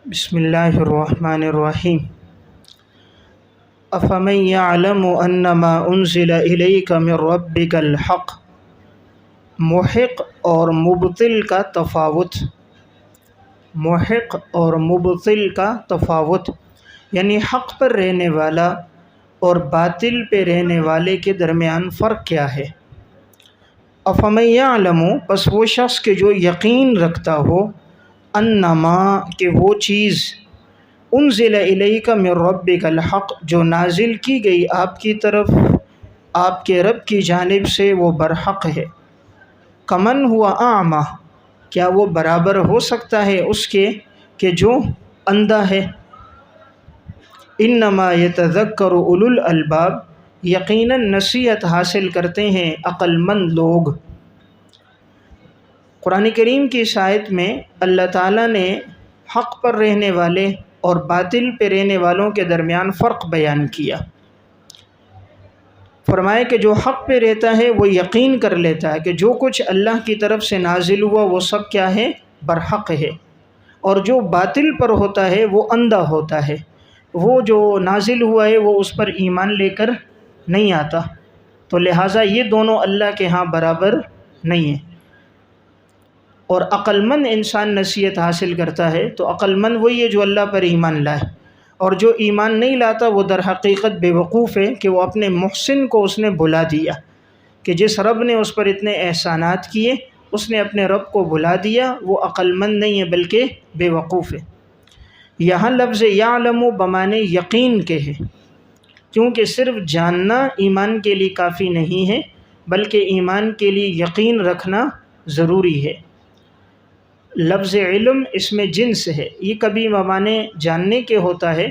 بسم اللہ الرحمن الرحیم افمن یعلم انما انزل الیک من ربک الحق۔ محق اور مبطل کا تفاوت، محق اور مبطل کا تفاوت یعنی حق پر رہنے والا اور باطل پہ رہنے والے کے درمیان فرق کیا ہے۔ افمن یعلم، پس وہ شخص کہ جو یقین رکھتا ہو، انما کہ وہ چیز، انزل الیک من ربک الحق جو نازل کی گئی آپ کی طرف آپ کے رب کی جانب سے، وہ برحق ہے۔ کمن ہوا اعمی، کیا وہ برابر ہو سکتا ہے اس کے کہ جو اندھا ہے۔ انما یتذکر اولو الالباب، یقیناً نصیحت حاصل کرتے ہیں عقل مند لوگ۔ قرآن کریم کی اس آیت میں اللہ تعالیٰ نے حق پر رہنے والے اور باطل پہ رہنے والوں کے درمیان فرق بیان کیا۔ فرمایا کہ جو حق پہ رہتا ہے وہ یقین کر لیتا ہے کہ جو کچھ اللہ کی طرف سے نازل ہوا وہ سب کیا ہے، برحق ہے، اور جو باطل پر ہوتا ہے وہ اندھا ہوتا ہے، وہ جو نازل ہوا ہے وہ اس پر ایمان لے کر نہیں آتا، تو لہٰذا یہ دونوں اللہ کے ہاں برابر نہیں ہیں۔ اور عقل مند انسان نصیحت حاصل کرتا ہے تو عقل مند وہی ہے جو اللہ پر ایمان لائے، اور جو ایمان نہیں لاتا وہ در حقیقت بے وقوف ہے کہ وہ اپنے محسن کو اس نے بھلا دیا، کہ جس رب نے اس پر اتنے احسانات کیے اس نے اپنے رب کو بھلا دیا، وہ عقل مند نہیں ہے بلکہ بے وقوف ہے۔ یہاں لفظ یعلم بمانے یقین کے ہے، کیونکہ صرف جاننا ایمان کے لیے کافی نہیں ہے بلکہ ایمان کے لیے یقین رکھنا ضروری ہے۔ لفظ علم اس میں جنس ہے، یہ کبھی بمانے جاننے کے ہوتا ہے،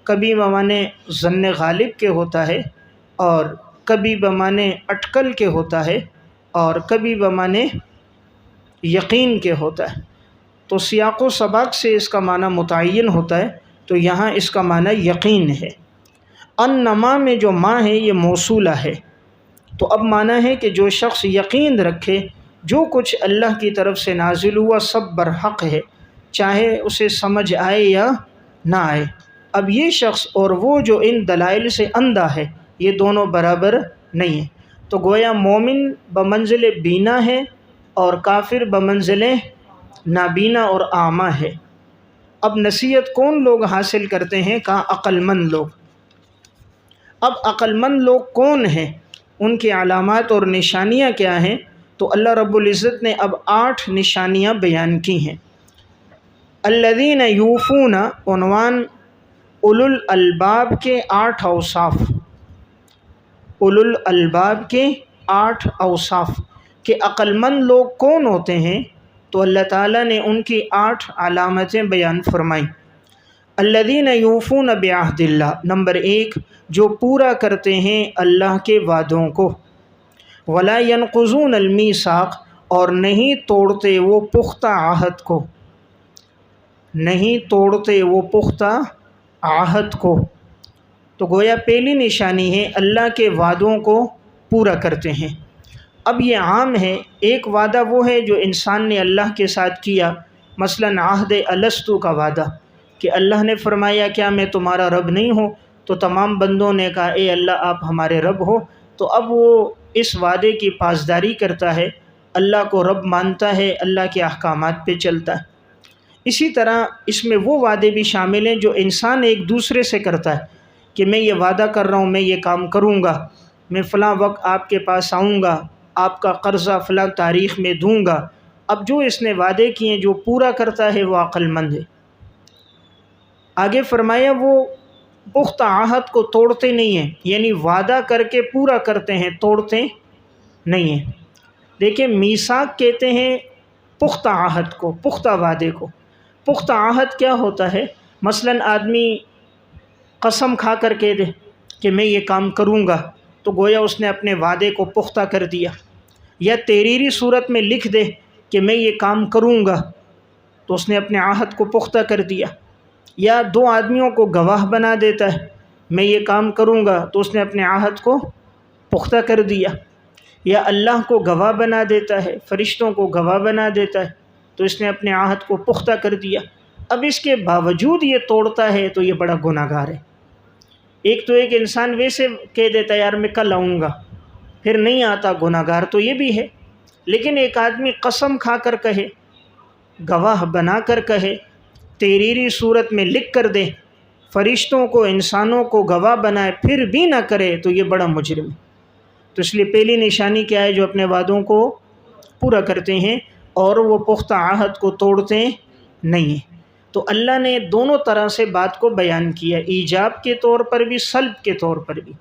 کبھی بمانے ظن غالب کے ہوتا ہے، اور کبھی بمانے اٹکل کے ہوتا ہے، اور کبھی بمانے یقین کے ہوتا ہے۔ تو سیاق و سباق سے اس کا معنی متعین ہوتا ہے، تو یہاں اس کا معنی یقین ہے۔ انما میں جو ما ہے یہ موصولہ ہے، تو اب معنی ہے کہ جو شخص یقین رکھے جو کچھ اللہ کی طرف سے نازل ہوا سب برحق ہے، چاہے اسے سمجھ آئے یا نہ آئے۔ اب یہ شخص اور وہ جو ان دلائل سے اندھا ہے یہ دونوں برابر نہیں ہیں، تو گویا مومن بمنزل بینا ہے اور کافر بمنزل نابینا اور اعمیٰ ہے۔ اب نصیحت کون لوگ حاصل کرتے ہیں؟ کہا عقل مند لوگ۔ اب عقل مند لوگ کون ہیں، ان کی علامات اور نشانیاں کیا ہیں؟ تو اللہ رب العزت نے اب 8 نشانیاں بیان کی ہیں۔ الذین یوفون، عنوان اولو الالباب کے 8 اوصاف، اولو الالباب کے 8 اوصاف کہ عقل مند لوگ کون ہوتے ہیں، تو اللہ تعالیٰ نے ان کی 8 علامتیں بیان فرمائیں۔ الذین یوفون بعہد اللہ، نمبر 1 جو پورا کرتے ہیں اللہ کے وعدوں کو، ولا ینقضون المیثاق اور نہیں توڑتے وہ پختہ عہد کو، نہیں توڑتے وہ پختہ عہد کو۔ تو گویا پہلی نشانی ہے اللہ کے وعدوں کو پورا کرتے ہیں۔ اب یہ عام ہے، ایک وعدہ وہ ہے جو انسان نے اللہ کے ساتھ کیا، مثلا عہد الستو کا وعدہ کہ اللہ نے فرمایا کیا میں تمہارا رب نہیں ہوں، تو تمام بندوں نے کہا اے اللہ آپ ہمارے رب ہو، تو اب وہ اس وعدے کی پاسداری کرتا ہے، اللہ کو رب مانتا ہے، اللہ کے احکامات پہ چلتا ہے۔ اسی طرح اس میں وہ وعدے بھی شامل ہیں جو انسان ایک دوسرے سے کرتا ہے کہ میں یہ وعدہ کر رہا ہوں میں یہ کام کروں گا، میں فلاں وقت آپ کے پاس آؤں گا، آپ کا قرضہ فلاں تاریخ میں دوں گا۔ اب جو اس نے وعدے کیے جو پورا کرتا ہے وہ عقل مند ہے۔ آگے فرمایا وہ پختہ عہد کو توڑتے نہیں ہیں، یعنی وعدہ کر کے پورا کرتے ہیں، توڑتے نہیں ہیں۔ دیکھیں میثاق کہتے ہیں پختہ عہد کو، پختہ وعدے کو۔ پختہ عہد کیا ہوتا ہے؟ مثلا آدمی قسم کھا کر کہہ دے کہ میں یہ کام کروں گا، تو گویا اس نے اپنے وعدے کو پختہ کر دیا، یا تحریری صورت میں لکھ دے کہ میں یہ کام کروں گا، تو اس نے اپنے عہد کو پختہ کر دیا، یا 2 آدمیوں کو گواہ بنا دیتا ہے میں یہ کام کروں گا، تو اس نے اپنے عہد کو پختہ کر دیا، یا اللہ کو گواہ بنا دیتا ہے، فرشتوں کو گواہ بنا دیتا ہے، تو اس نے اپنے عہد کو پختہ کر دیا۔ اب اس کے باوجود یہ توڑتا ہے تو یہ بڑا گناہ گار ہے۔ ایک تو ایک انسان ویسے کہہ دیتا ہے یار میں کل آؤں گا، پھر نہیں آتا، گناہ گار تو یہ بھی ہے۔ لیکن ایک آدمی قسم کھا کر کہے، گواہ بنا کر کہے، تحریری صورت میں لکھ کر دے، فرشتوں کو انسانوں کو گواہ بنائے، پھر بھی نہ کرے تو یہ بڑا مجرم ہے۔ تو اس لیے پہلی نشانی کیا ہے؟ جو اپنے وعدوں کو پورا کرتے ہیں اور وہ پختہ عہد کو توڑتے نہیں ہیں۔ تو اللہ نے دونوں طرح سے بات کو بیان کیا، ایجاب کے طور پر بھی، سلب کے طور پر بھی۔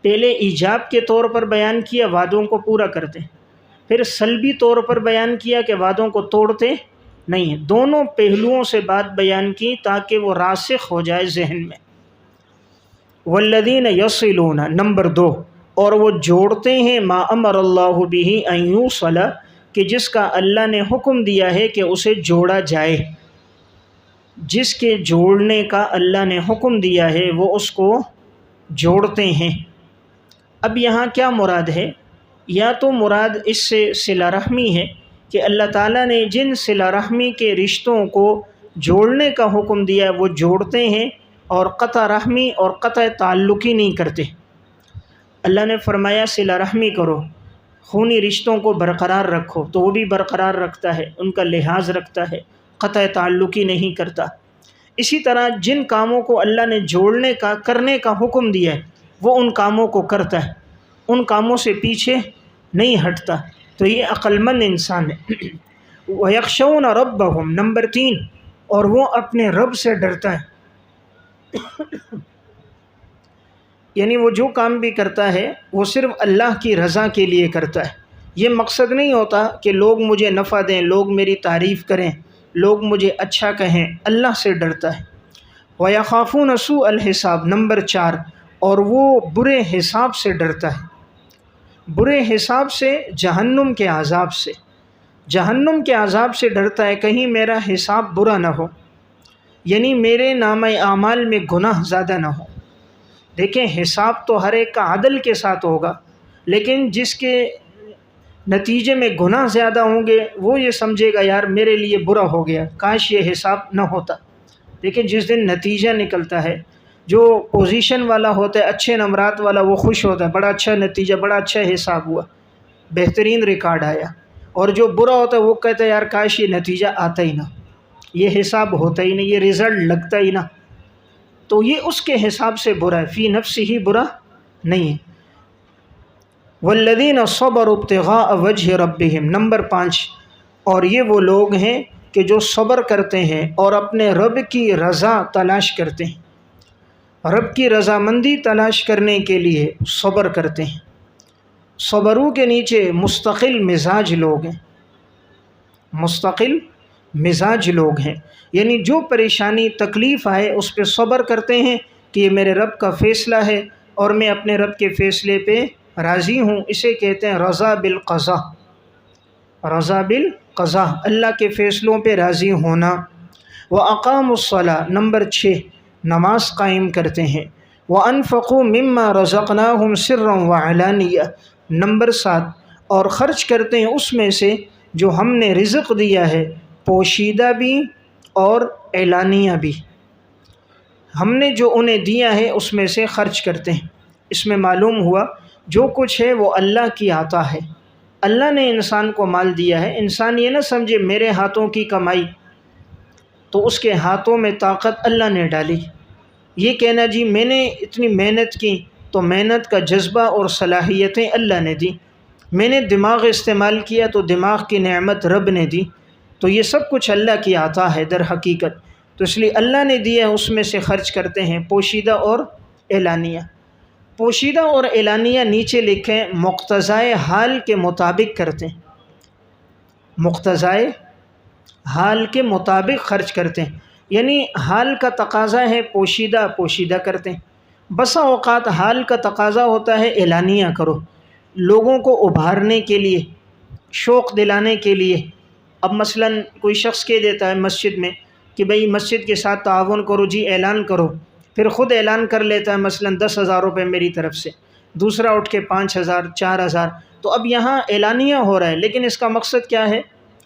پہلے ایجاب کے طور پر بیان کیا، وعدوں کو پورا کرتے، پھر سلبی طور پر بیان کیا کہ وعدوں کو توڑتے نہیں ہیں۔ دونوں پہلوؤں سے بات بیان کی تاکہ وہ راسخ ہو جائے ذہن میں۔ والذین یصلون، نمبر 2، اور وہ جوڑتے ہیں ما امر اللہ بہ ان یوصل، کہ جس کا اللہ نے حکم دیا ہے کہ اسے جوڑا جائے، جس کے جوڑنے کا اللہ نے حکم دیا ہے وہ اس کو جوڑتے ہیں۔ اب یہاں کیا مراد ہے؟ یا تو مراد اس سے صلہ رحمی ہے کہ اللہ تعالیٰ نے جن صلہ رحمی کے رشتوں کو جوڑنے کا حکم دیا ہے وہ جوڑتے ہیں، اور قطع رحمی اور قطع تعلقی نہیں کرتے۔ اللہ نے فرمایا صلہ رحمی کرو، خونی رشتوں کو برقرار رکھو، تو وہ بھی برقرار رکھتا ہے، ان کا لحاظ رکھتا ہے، قطع تعلقی نہیں کرتا۔ اسی طرح جن کاموں کو اللہ نے جوڑنے کا، کرنے کا حکم دیا ہے وہ ان کاموں کو کرتا ہے، ان کاموں سے پیچھے نہیں ہٹتا۔ تو یہ عقل مند انسان ہے۔ وَيَخْشَوْنَ رَبَّهُمْ، نمبر 3، اور وہ اپنے رب سے ڈرتا ہے۔ یعنی وہ جو کام بھی کرتا ہے وہ صرف اللہ کی رضا کے لیے کرتا ہے۔ یہ مقصد نہیں ہوتا کہ لوگ مجھے نفع دیں، لوگ میری تعریف کریں، لوگ مجھے اچھا کہیں، اللہ سے ڈرتا ہے۔ وَيَخَافُونَ سُوءَ الْحِسَابِ، نمبر 4، اور وہ برے حساب سے ڈرتا ہے۔ برے حساب سے جہنم کے عذاب سے، جہنم کے عذاب سے ڈرتا ہے، کہیں میرا حساب برا نہ ہو، یعنی میرے نامہ اعمال میں گناہ زیادہ نہ ہو۔ دیکھیں حساب تو ہر ایک کا عدل کے ساتھ ہوگا، لیکن جس کے نتیجے میں گناہ زیادہ ہوں گے وہ یہ سمجھے گا یار میرے لیے برا ہو گیا، کاش یہ حساب نہ ہوتا۔ لیکن جس دن نتیجہ نکلتا ہے، جو پوزیشن والا ہوتا ہے، اچھے نمبرات والا، وہ خوش ہوتا ہے، بڑا اچھا نتیجہ، بڑا اچھا حساب ہوا، بہترین ریکارڈ آیا۔ اور جو برا ہوتا ہے وہ کہتا ہے یار کاش یہ نتیجہ آتا ہی نہ، یہ حساب ہوتا ہی نہیں، یہ رزلٹ لگتا ہی نہ۔ تو یہ اس کے حساب سے برا ہے، فی نفسہ ہی برا نہیں ہے۔ والذین صبروا ابتغاء وجہ ربہم، نمبر 5، اور یہ وہ لوگ ہیں کہ جو صبر کرتے ہیں اور اپنے رب کی رضا تلاش کرتے ہیں، رب کی رضامندی تلاش کرنے کے لیے صبر کرتے ہیں۔ صبرو کے نیچے مستقل مزاج لوگ ہیں، مستقل مزاج لوگ ہیں، یعنی جو پریشانی تکلیف آئے اس پہ صبر کرتے ہیں کہ یہ میرے رب کا فیصلہ ہے اور میں اپنے رب کے فیصلے پہ راضی ہوں۔ اسے کہتے ہیں رضا بالقضاء، رضا بالقضاء، اللہ کے فیصلوں پہ راضی ہونا۔ وَأَقَامُوا الصَّلَاةَ، نمبر 6، نماز قائم کرتے ہیں۔ وَأَنفَقُوا مِمَّا رَزَقْنَاهُمْ سِرًّا وَعَلَانِيَةً، نمبر 7، اور خرچ کرتے ہیں اس میں سے جو ہم نے رزق دیا ہے، پوشیدہ بھی اور اعلانیہ بھی، ہم نے جو انہیں دیا ہے اس میں سے خرچ کرتے ہیں۔ اس میں معلوم ہوا جو کچھ ہے وہ اللہ کی عطا ہے، اللہ نے انسان کو مال دیا ہے۔ انسان یہ نہ سمجھے میرے ہاتھوں کی کمائی، تو اس کے ہاتھوں میں طاقت اللہ نے ڈالی۔ یہ کہنا جی میں نے اتنی محنت کی، تو محنت کا جذبہ اور صلاحیتیں اللہ نے دی۔ میں نے دماغ استعمال کیا تو دماغ کی نعمت رب نے دی۔ تو یہ سب کچھ اللہ کی عطا ہے در حقیقت۔ تو اس لیے اللہ نے دیا ہے اس میں سے خرچ کرتے ہیں، پوشیدہ اور اعلانیہ۔ پوشیدہ اور اعلانیہ نیچے لکھیں مقتضائے حال کے مطابق کرتے ہیں، مقتضائے حال کے مطابق خرچ کرتے ہیں، یعنی حال کا تقاضا ہے پوشیدہ، پوشیدہ کرتے ہیں۔ بسا اوقات حال کا تقاضا ہوتا ہے اعلانیہ کرو، لوگوں کو ابھارنے کے لیے، شوق دلانے کے لیے۔ اب مثلا کوئی شخص کہہ دیتا ہے مسجد میں کہ بھئی مسجد کے ساتھ تعاون کرو جی، اعلان کرو، پھر خود اعلان کر لیتا ہے مثلا 10,000 روپے میری طرف سے، دوسرا اٹھ کے 5,000 4,000۔ تو اب یہاں اعلانیہ ہو رہا ہے، لیکن اس کا مقصد کیا ہے؟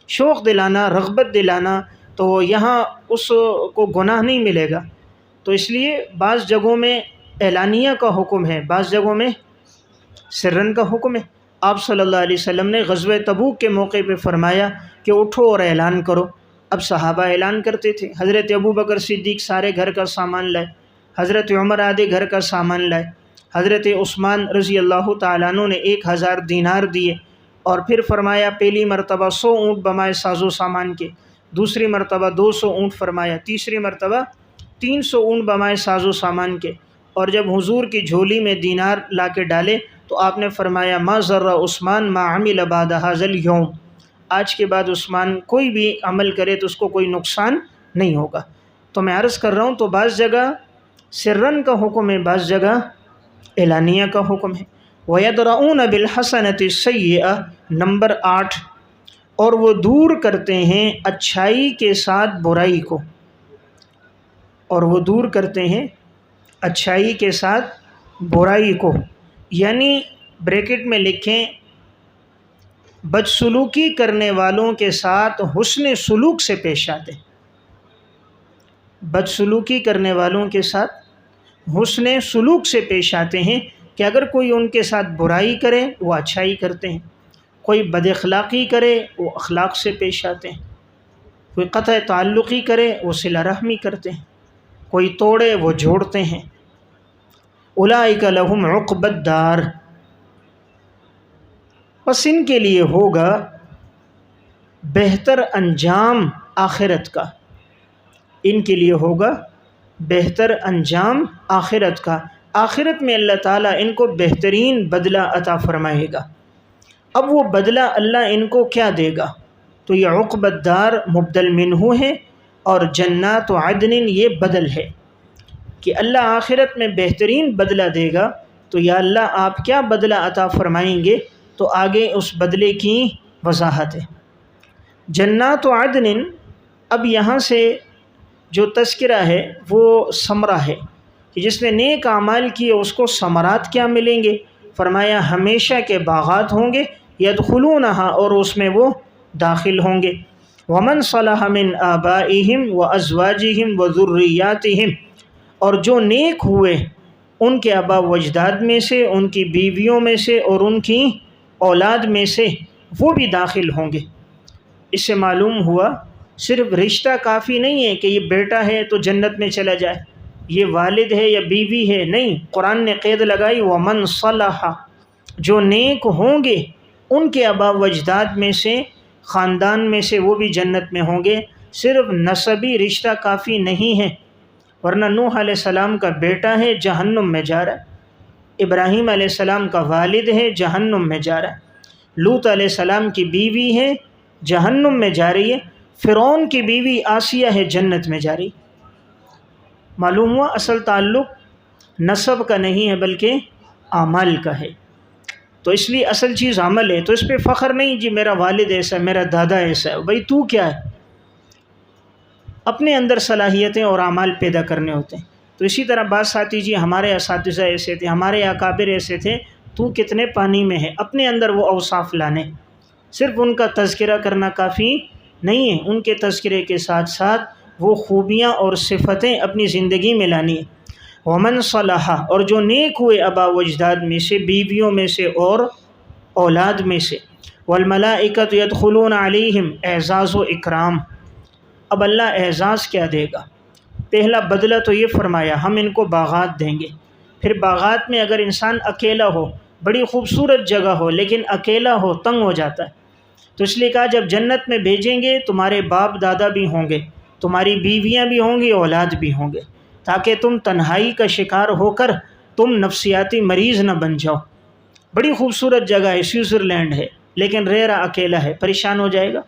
شوق دلانا، رغبت دلانا، تو یہاں اس کو گناہ نہیں ملے گا۔ تو اس لیے بعض جگہوں میں اعلانیہ کا حکم ہے، بعض جگہوں میں سرن کا حکم ہے۔ آپ صلی اللہ علیہ وسلم نے غزوہ تبوک کے موقع پہ فرمایا کہ اٹھو اور اعلان کرو۔ اب صحابہ اعلان کرتے تھے، حضرت ابوبکر صدیق سارے گھر کا سامان لائے، حضرت عمر آدھے گھر کا سامان لائے، حضرت عثمان رضی اللہ تعالیٰ عنہ نے 1000 دینار دیے، اور پھر فرمایا پہلی مرتبہ 100 اونٹ بمائے ساز و سامان کے، دوسری مرتبہ 200 اونٹ فرمایا، تیسری مرتبہ 300 اونٹ بمائے ساز و سامان کے، اور جب حضور کی جھولی میں دینار لا کے ڈالے تو آپ نے فرمایا ما ضر عثمان ما عمل بعد هذا اليوم، آج کے بعد عثمان کوئی بھی عمل کرے تو اس کو کوئی نقصان نہیں ہوگا۔ تو میں عرض کر رہا ہوں تو بعض جگہ سرن کا حکم ہے، بعض جگہ اعلانیہ کا حکم ہے۔ وَيَدْرَؤُونَ بِالْحَسَنَةِ السَّيِّئَةِ نمبر 8، اور وہ دور کرتے ہیں اچھائی کے ساتھ برائی کو، اور وہ دور کرتے ہیں اچھائی کے ساتھ برائی کو، یعنی بریکٹ میں لکھیں بدسلوکی کرنے والوں کے ساتھ حسن سلوک سے پیش آتے ہیں، بدسلوکی کرنے والوں کے ساتھ حسن سلوک سے پیش آتے ہیں، کہ اگر کوئی ان کے ساتھ برائی کرے وہ اچھائی کرتے ہیں، کوئی بد اخلاقی کرے وہ اخلاق سے پیش آتے ہیں، کوئی قطع تعلقی کرے وہ صلہ رحمی کرتے ہیں، کوئی توڑے وہ جوڑتے ہیں۔ اولئک لہم عقبی الدار، پس ان کے لیے ہوگا بہتر انجام آخرت کا، ان کے لیے ہوگا بہتر انجام آخرت کا، آخرت میں اللہ تعالیٰ ان کو بہترین بدلہ عطا فرمائے گا۔ اب وہ بدلہ اللہ ان کو کیا دے گا؟ تو یہ عقبی الدار مبدل منہ ہے، اور جنات عدن یہ بدل ہے، کہ اللہ آخرت میں بہترین بدلہ دے گا۔ تو یا اللہ آپ کیا بدلہ عطا فرمائیں گے؟ تو آگے اس بدلے کی وضاحت ہے۔ جنات عدن، اب یہاں سے جو تذکرہ ہے وہ ثمرہ ہے، کہ جس نے نیک اعمال کیے اس کو ثمرات کیا ملیں گے؟ فرمایا ہمیشہ کے باغات ہوں گے، یدخلونہا، اور اس میں وہ داخل ہوں گے۔ ومن صلح من آبائہم وازواجہم وذریاتہم، اور جو نیک ہوئے ان کے آبا و اجداد میں سے، ان کی بیویوں میں سے اور ان کی اولاد میں سے، وہ بھی داخل ہوں گے۔ اس سے معلوم ہوا صرف رشتہ کافی نہیں ہے کہ یہ بیٹا ہے تو جنت میں چلا جائے، یہ والد ہے یا بیوی ہے، نہیں، قرآن نے قید لگائی ومن صلح، جو نیک ہوں گے ان کے آبا و اجداد میں سے، خاندان میں سے، وہ بھی جنت میں ہوں گے۔ صرف نسبی رشتہ کافی نہیں ہے، ورنہ نوح علیہ السلام کا بیٹا ہے جہنم میں جا رہا ہے، ابراہیم علیہ السلام کا والد ہے جہنم میں جا رہا ہے، لوط علیہ السلام کی بیوی ہے جہنم میں جا رہی ہے، فرعون کی بیوی آسیہ ہے جنت میں جا رہی۔ معلوم ہوا اصل تعلق نسب کا نہیں ہے بلکہ اعمال کا ہے، تو اس لیے اصل چیز عمل ہے۔ تو اس پہ فخر نہیں جی میرا والد ایسا ہے، میرا دادا ایسا ہے، بھائی تو کیا ہے؟ اپنے اندر صلاحیتیں اور اعمال پیدا کرنے ہوتے ہیں۔ تو اسی طرح بعض ساتھی جی ہمارے اساتذہ ایسے تھے، ہمارے اکابر ایسے تھے، تو کتنے پانی میں ہے، اپنے اندر وہ اوصاف لانے، صرف ان کا تذکرہ کرنا کافی نہیں ہے، ان کے تذکرے کے ساتھ ساتھ وہ خوبیاں اور صفتیں اپنی زندگی میں لانی ہے۔ ومن صلح، اور جو نیک ہوئے آبا و اجداد میں سے، بیویوں میں سے اور اولاد میں سے۔ والملائکۃ یدخلون علیہم، اعزاز و اکرام۔ اب اللہ اعزاز کیا دے گا؟ پہلا بدلہ تو یہ فرمایا ہم ان کو باغات دیں گے۔ پھر باغات میں اگر انسان اکیلا ہو، بڑی خوبصورت جگہ ہو لیکن اکیلا ہو، تنگ ہو جاتا ہے، تو اس لیے کہا جب جنت میں بھیجیں گے تمہارے باپ دادا بھی ہوں گے، تمہاری بیویاں بھی ہوں گی، اولاد بھی ہوں گے، تاکہ تم تنہائی کا شکار ہو کر تم نفسیاتی مریض نہ بن جاؤ۔ بڑی خوبصورت جگہ ہے، سوئٹزرلینڈ ہے، لیکن رہ رہا اکیلا ہے، پریشان ہو جائے گا۔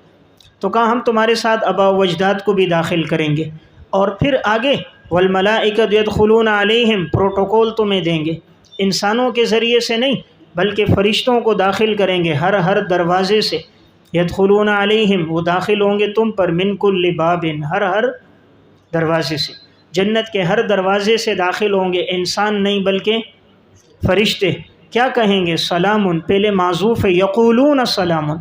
تو کہا ہم تمہارے ساتھ آبا و اجداد کو بھی داخل کریں گے۔ اور پھر آگے والملائکۃ یدخلون علیہم، پروٹوکول تمہیں دیں گے، انسانوں کے ذریعے سے نہیں بلکہ فرشتوں کو داخل کریں گے، ہر دروازے سے۔ یدخلون علیہم، وہ داخل ہوں گے تم پر، من کل باب، ہر دروازے سے، جنت کے ہر دروازے سے داخل ہوں گے، انسان نہیں بلکہ فرشتے۔ کیا کہیں گے؟ سلام، پہلے معذوف ہے، یقولون سلام،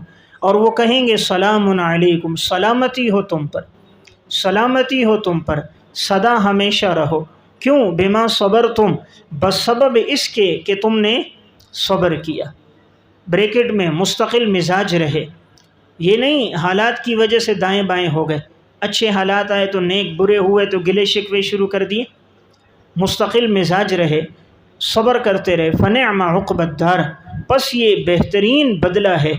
اور وہ کہیں گے سلام علیکم، سلامتی ہو تم پر، سلامتی ہو تم پر، سدا ہمیشہ رہو۔ کیوں؟ بما صبر تم، بسبب اس کے کہ تم نے صبر کیا۔ بریکٹ میں مستقل مزاج رہے، یہ نہیں حالات کی وجہ سے دائیں بائیں ہو گئے، اچھے حالات آئے تو نیک، برے ہوئے تو گلے شکوے شروع کر دیے۔ مستقل مزاج رہے، صبر کرتے رہے۔ فنعم عقبی الدار، پس یہ بہترین بدلہ ہے،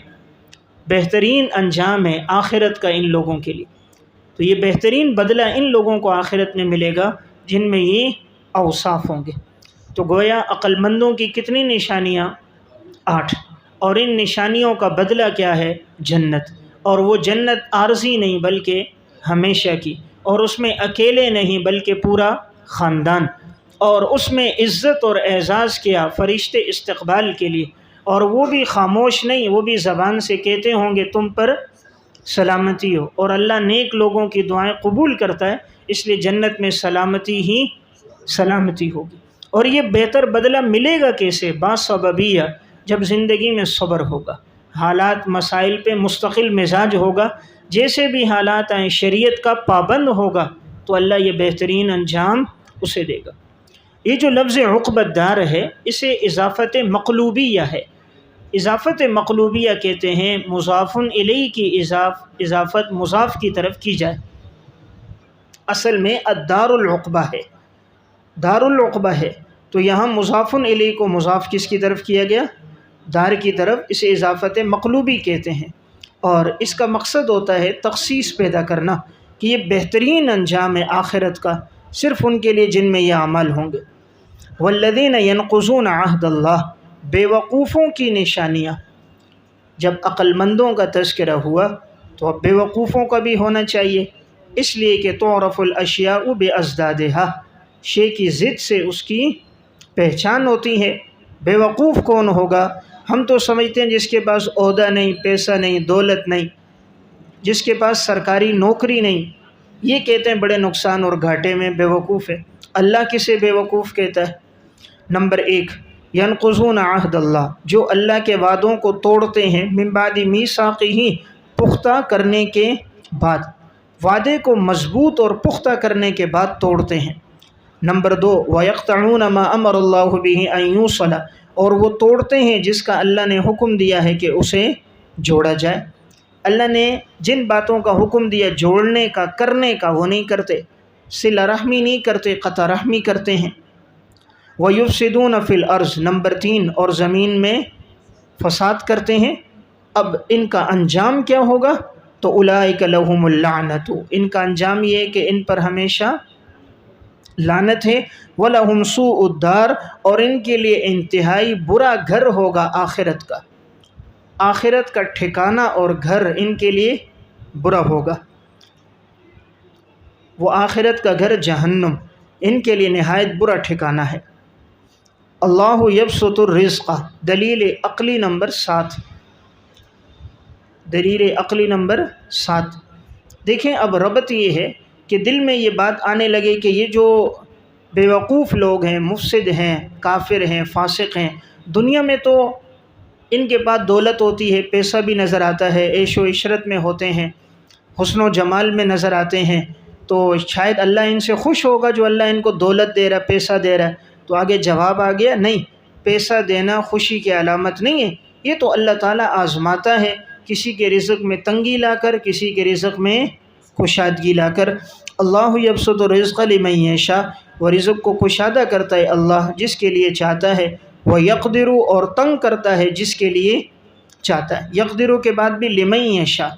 بہترین انجام ہے آخرت کا ان لوگوں کے لیے۔ تو یہ بہترین بدلہ ان لوگوں کو آخرت میں ملے گا جن میں یہ اوصاف ہوں گے۔ تو گویا عقل مندوں کی کتنی نشانیاں؟ 8، اور ان نشانیوں کا بدلہ کیا ہے؟ جنت۔ اور وہ جنت عارضی نہیں بلکہ ہمیشہ کی، اور اس میں اکیلے نہیں بلکہ پورا خاندان، اور اس میں عزت اور اعزاز کیا فرشتے استقبال کے لیے، اور وہ بھی خاموش نہیں، وہ بھی زبان سے کہتے ہوں گے تم پر سلامتی ہو۔ اور اللہ نیک لوگوں کی دعائیں قبول کرتا ہے، اس لیے جنت میں سلامتی ہی سلامتی ہوگی۔ اور یہ بہتر بدلہ ملے گا کیسے؟ باسببیہ، جب زندگی میں صبر ہوگا، حالات مسائل پہ مستقل مزاج ہوگا، جیسے بھی حالات آئیں شریعت کا پابند ہوگا تو اللہ یہ بہترین انجام اسے دے گا۔ یہ جو لفظ عقبی الدار ہے اسے اضافت مقلوبیہ ہے۔ اضافت مقلوبیہ کہتے ہیں مضاف الیہ کی اضافت مضاف کی طرف کی جائے، اصل میں الدار العقبہ ہے، دار العقبہ ہے، تو یہاں مضاف الیہ کو مضاف کس کی طرف کیا گیا؟ دار کی طرف۔ اسے اضافت مقلوبی کہتے ہیں، اور اس کا مقصد ہوتا ہے تخصیص پیدا کرنا کہ یہ بہترین انجام ہے آخرت کا صرف ان کے لیے جن میں یہ اعمال ہوں گے۔ والذین ینقضون عہد اللہ، بے وقوفوں کی نشانیاں۔ جب عقل مندوں کا تذکرہ ہوا تو اب بے وقوفوں کا بھی ہونا چاہیے، اس لیے کہ تعرف الاشیاء بازدادہا، شے کی ضد سے اس کی پہچان ہوتی ہے۔ بے وقوف کون ہوگا؟ ہم تو سمجھتے ہیں جس کے پاس عہدہ نہیں، پیسہ نہیں، دولت نہیں، جس کے پاس سرکاری نوکری نہیں، یہ کہتے ہیں بڑے نقصان اور گھاٹے میں بے وقوف ہے۔ اللہ کسے بے وقوف کہتا ہے؟ نمبر 1، ینقضون عہد اللہ، جو اللہ کے وعدوں کو توڑتے ہیں، من بعد میثاقہ، پختہ کرنے کے بعد، وعدے کو مضبوط اور پختہ کرنے کے بعد توڑتے ہیں۔ نمبر 2، وَيَقْطَعُونَ مَا أَمَرَ اللَّهُ بِهِ أَن يُوصَلَ، اور وہ توڑتے ہیں جس کا اللہ نے حکم دیا ہے کہ اسے جوڑا جائے۔ اللہ نے جن باتوں کا حکم دیا جوڑنے کا، کرنے کا، وہ نہیں کرتے، صلہ رحمی نہیں کرتے، قطع رحمی کرتے ہیں۔ وَيُفْسِدُونَ فِي الْأَرْضِ، نمبر 3، اور زمین میں فساد کرتے ہیں۔ اب ان کا انجام کیا ہوگا؟ تو اولئک لہم اللعنۃ، ان کا انجام یہ ہے کہ ان پر ہمیشہ لعنت ہے۔ وَلَهُمْ سُوءُ الدَّارِ، اور ان کے لیے انتہائی برا گھر ہوگا آخرت کا، آخرت کا ٹھکانہ اور گھر ان کے لیے برا ہوگا۔ وہ آخرت کا گھر جہنم ان کے لیے نہایت برا ٹھکانہ ہے۔ اللہ یبسط الرزق، دلیل عقلی نمبر 7، دلیل عقلی نمبر 7۔ دیکھیں اب ربط یہ ہے کہ دل میں یہ بات آنے لگے کہ یہ جو بے وقوف لوگ ہیں، مفسد ہیں، کافر ہیں، فاسق ہیں، دنیا میں تو ان کے پاس دولت ہوتی ہے، پیسہ بھی نظر آتا ہے، عیش و عشرت میں ہوتے ہیں، حسن و جمال میں نظر آتے ہیں، تو شاید اللہ ان سے خوش ہوگا جو اللہ ان کو دولت دے رہا ہے، پیسہ دے رہا ہے۔ تو آگے جواب آ گیا، نہیں، پیسہ دینا خوشی کی علامت نہیں ہے، یہ تو اللہ تعالیٰ آزماتا ہے، کسی کے رزق میں تنگی لا کر، کسی کے رزق میں کشادگی لا کر۔ اللہ یبسط الرزق لمن یشاء، وہ رزق کو کشادہ کرتا ہے اللہ جس کے لیے چاہتا ہے، وہ یقدر، اور تنگ کرتا ہے جس کے لیے چاہتا ہے۔ یقدر کے بعد بھی لمن یشاء،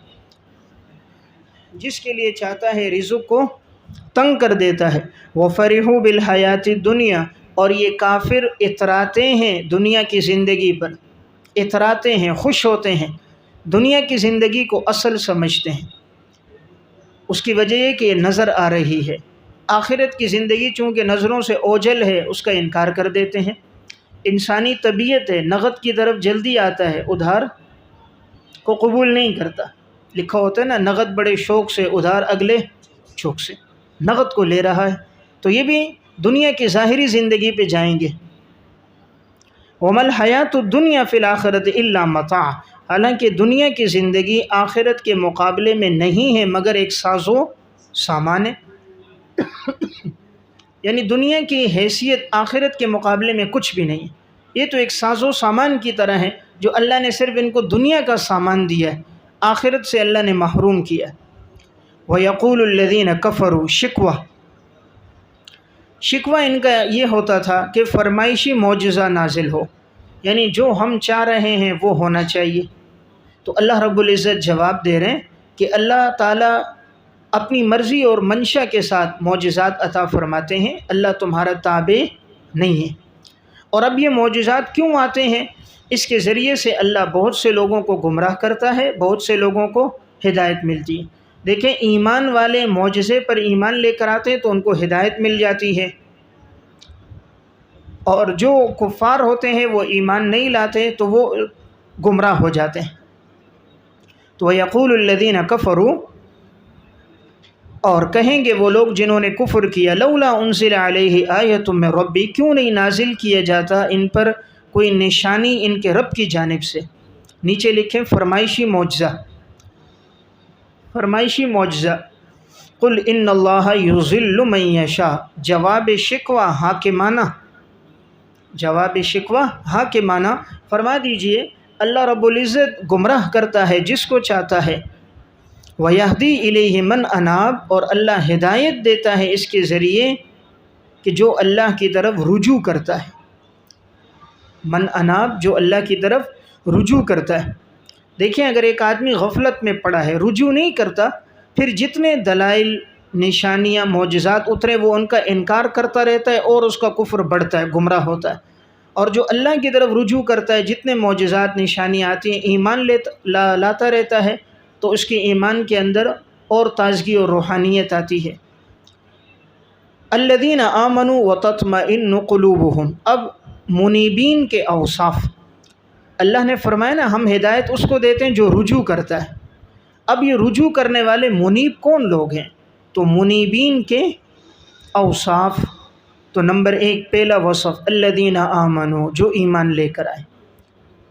جس کے لیے چاہتا ہے رزق کو تنگ کر دیتا ہے۔ وَفَرِحُوا بِالْحَيَاةِ الدُّنْيَا، اور یہ کافر اتراتے ہیں دنیا کی زندگی پر، اتراتے ہیں، خوش ہوتے ہیں، دنیا کی زندگی کو اصل سمجھتے ہیں۔ اس کی وجہ یہ کہ یہ نظر آ رہی ہے، آخرت کی زندگی چونکہ نظروں سے اوجھل ہے اس کا انکار کر دیتے ہیں۔ انسانی طبیعت ہے، نقد کی طرف جلدی آتا ہے، ادھار کو قبول نہیں کرتا۔ لکھا ہوتا ہے نا، نقد بڑے شوق سے، ادھار اگلے شوق سے، نقد کو لے رہا ہے۔ تو یہ بھی دنیا کی ظاہری زندگی پہ جائیں گے۔ وَمَا الْحَيَاةُ الدُّنْيَا فِي الْآخِرَةِ إِلَّا مَتَاعٌ، حالانکہ دنیا کی زندگی آخرت کے مقابلے میں نہیں ہے مگر ایک ساز و سامان ہے یعنی دنیا کی حیثیت آخرت کے مقابلے میں کچھ بھی نہیں ہے. یہ تو ایک ساز و سامان کی طرح ہے جو اللہ نے صرف ان کو دنیا کا سامان دیا ہے، آخرت سے اللہ نے محروم کیا. وَيَقُولُ الَّذِينَ كَفَرُوا شکوہ ان کا یہ ہوتا تھا کہ فرمائشی معجزہ نازل ہو، یعنی جو ہم چاہ رہے ہیں وہ ہونا چاہیے. تو اللہ رب العزت جواب دے رہے ہیں کہ اللہ تعالیٰ اپنی مرضی اور منشا کے ساتھ معجزات عطا فرماتے ہیں، اللہ تمہارا تابع نہیں ہے. اور اب یہ معجزات کیوں آتے ہیں؟ اس کے ذریعے سے اللہ بہت سے لوگوں کو گمراہ کرتا ہے، بہت سے لوگوں کو ہدایت ملتی ہے. دیکھیں ایمان والے معجزے پر ایمان لے کر آتے ہیں تو ان کو ہدایت مل جاتی ہے، اور جو کفار ہوتے ہیں وہ ایمان نہیں لاتے تو وہ گمراہ ہو جاتے ہیں. تو یقول الذین کفروا، اور کہیں گے وہ لوگ جنہوں نے کفر کیا، لولا انزل علیہ آیۃ من ربی، کیوں نہیں نازل کیا جاتا ان پر کوئی نشانی ان کے رب کی جانب سے. نیچے لکھیں فرمائشی معجزہ، فرمائشی معجزہ. قل ان اللہ یضل من یشاء، جواب شکوہ حاکمانہ، جواب شکوہ حاکمانہ. فرما دیجئے اللہ رب العزت گمراہ کرتا ہے جس کو چاہتا ہے. وَيَهْدِي إِلَيْهِ مَنْ أَنَابَ، اور اللہ ہدایت دیتا ہے اس کے ذریعے کہ جو اللہ کی طرف رجوع کرتا ہے. من اناب، جو اللہ کی طرف رجوع کرتا ہے. دیکھیں اگر ایک آدمی غفلت میں پڑا ہے، رجوع نہیں کرتا، پھر جتنے دلائل نشانیاں معجزات اترے وہ ان کا انکار کرتا رہتا ہے اور اس کا کفر بڑھتا ہے، گمراہ ہوتا ہے. اور جو اللہ کی طرف رجوع کرتا ہے، جتنے معجزات نشانیاں آتی ہیں ایمان لاتا رہتا ہے تو اس کے ایمان کے اندر اور تازگی اور روحانیت آتی ہے. الذین آمنوا وتطمئن قلوبہم، اب منیبین کے اوصاف اللہ نے فرمایا نا ہم ہدایت اس کو دیتے ہیں جو رجوع کرتا ہے. اب یہ رجوع کرنے والے منیب کون لوگ ہیں؟ تو منیبین کے اوصاف. تو نمبر 1 پہلا وصف الذین آمنوا، جو ایمان لے کر آئے.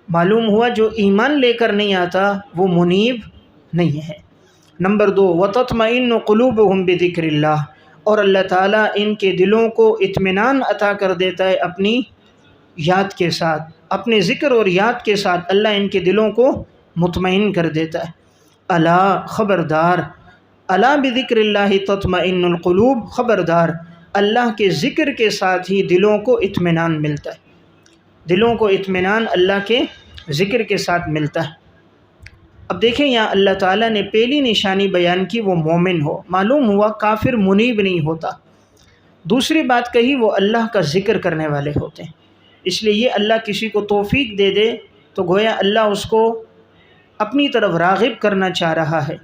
معلوم ہوا جو ایمان لے کر نہیں آتا وہ منیب نہیں ہے. نمبر 2 وتطمئن قلوبہم بذکر اللہ، اور اللہ تعالیٰ ان کے دلوں کو اطمینان عطا کر دیتا ہے اپنی یاد کے ساتھ، اپنے ذکر اور یاد کے ساتھ اللہ ان کے دلوں کو مطمئن کر دیتا ہے. الا، خبردار، الا بذکر اللہ تطمئن القلوب، خبردار اللہ کے ذکر کے ساتھ ہی دلوں کو اطمینان ملتا ہے. دلوں کو اطمینان اللہ کے ذکر کے ساتھ ملتا ہے. اب دیکھیں یہاں اللہ تعالیٰ نے پہلی نشانی بیان کی وہ مومن ہو، معلوم ہوا کافر منیب نہیں ہوتا. دوسری بات کہی وہ اللہ کا ذکر کرنے والے ہوتے ہیں. اس لیے یہ اللہ کسی کو توفیق دے دے تو گویا اللہ اس کو اپنی طرف راغب کرنا چاہ رہا ہے